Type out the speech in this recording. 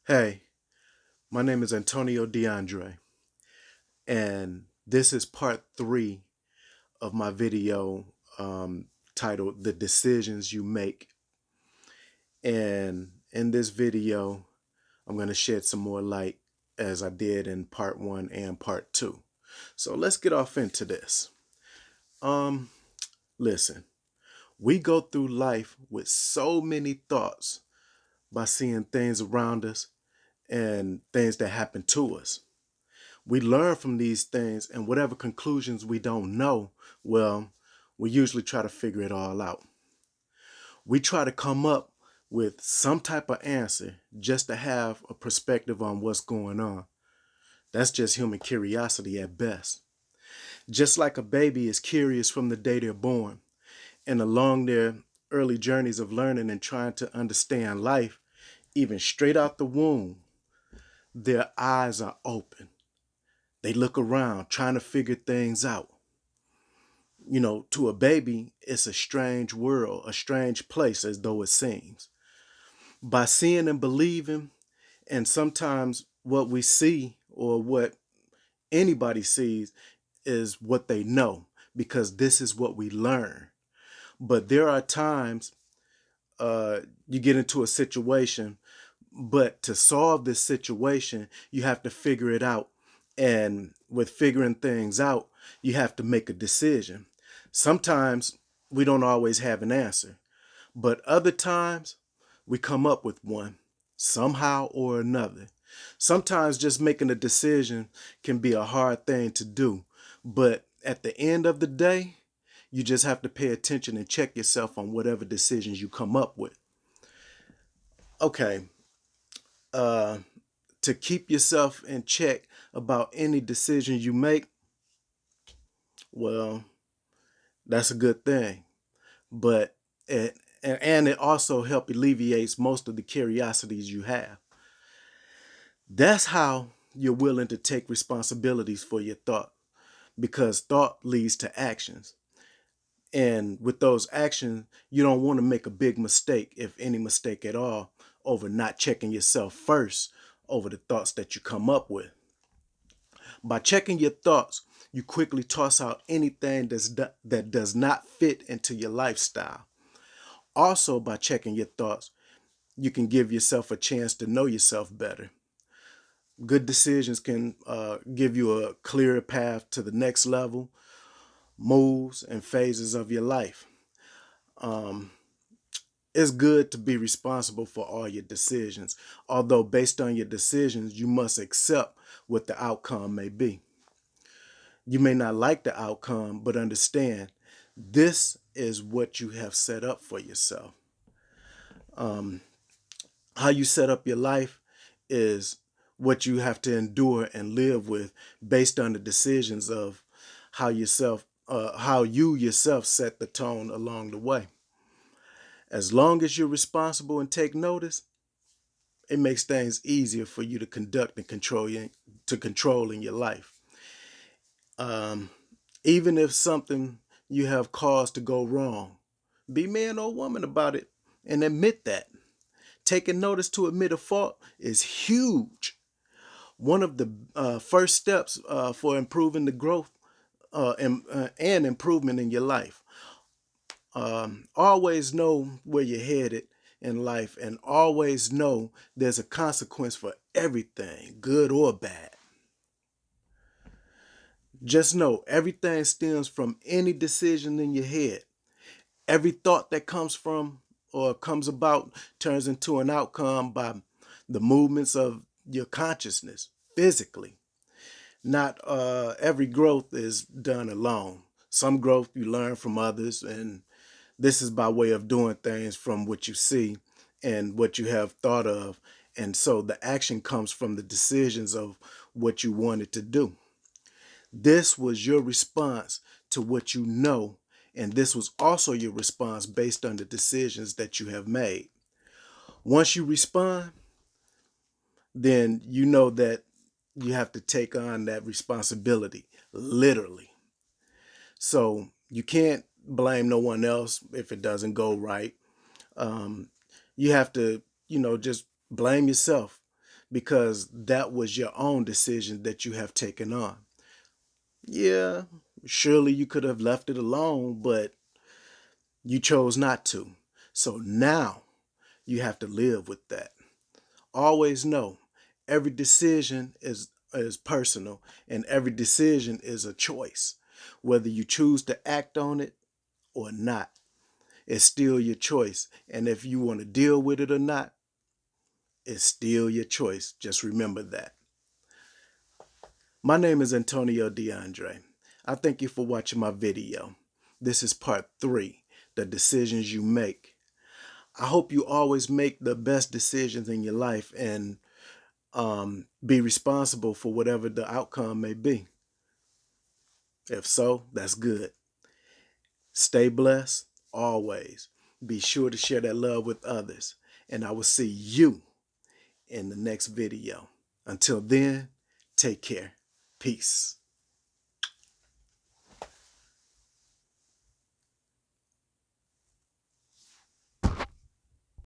Hey, my name is Antonio DeAndre, and this is part three of my video titled The Decisions You Make. And in this video, I'm going to shed some more light as I did in part one and part two. So let's get off into this. Um, Listen, we go through life with so many thoughts by seeing things around us and things that happen to us. We learn from these things, and whatever conclusions we don't know, well, we usually try to figure it all out. We try to come up with some type of answer just to have a perspective on what's going on. That's just human curiosity at best. Just like a baby is curious from the day they're born, and along their early journeys of learning and trying to understand life, even straight out the womb, their eyes are open. They look around trying to figure things out. To a baby, it's a strange world, a strange place, as though it seems. By seeing and believing, and sometimes what we see or what anybody sees is what they know, because this is what we learn. But there are times you get into a situation, but to solve this situation, you have to figure it out. And with figuring things out, you have to make a decision. Sometimes we don't always have an answer, but other times we come up with one somehow or another. Sometimes just making a decision can be a hard thing to do, but at the end of the day, you just have to pay attention and check yourself on whatever decisions you come up with. Okay, uh, to keep yourself in check about any decision you make, well, that's a good thing. But it also helps alleviates most of the curiosities you have. That's how you're willing to take responsibilities for your thought, because thought leads to actions. And with those actions, you don't want to make a big mistake, if any mistake at all, over not checking yourself first over the thoughts that you come up with. By checking your thoughts, you quickly toss out anything that does not fit into your lifestyle. Also, by checking your thoughts, you can give yourself a chance to know yourself better. Good decisions can give you a clearer path to the next level, moves, and phases of your life. Um, it's good to be responsible for all your decisions, although based on your decisions, you must accept what the outcome may be. You may not like the outcome, but understand this is what you have set up for yourself. Um, how you set up your life is what you have to endure and live with based on the decisions of how you yourself set the tone along the way. As long as you're responsible and take notice, it makes things easier for you to conduct and control in your life. Um, Even if something you have caused to go wrong, be man or woman about it and admit that. Taking notice to admit a fault is huge. One of the first steps for improving the growth and improvement in your life. Always know where you're headed in life, and always know there's a consequence for everything, good or bad. Just know everything stems from any decision in your head. Every thought that comes from or comes about turns into an outcome by the movements of your consciousness physically. Not every growth is done alone. Some growth you learn from others, and this is by way of doing things from what you see and what you have thought of. And so the action comes from the decisions of what you wanted to do. This was your response to what you know, and this was also your response based on the decisions that you have made. Once you respond, then you know that you have to take on that responsibility, literally. So you can't blame no one else if it doesn't go right. Um, you have to, just blame yourself, because that was your own decision that you have taken on. Yeah, surely you could have left it alone, but you chose not to. So now you have to live with that. Always know every decision is personal, and every decision is a choice. Whether you choose to act on it or not, it's still your choice. And if you want to deal with it or not, it's still your choice. Just remember that. My name is Antonio DeAndre. I thank you for watching my video. This is part 3, the decisions you make. I hope you always make the best decisions in your life and be responsible for whatever the outcome may be. If so, that's good. Stay blessed always. Be sure to share that love with others. And I will see you in the next video. Until then, take care. Peace.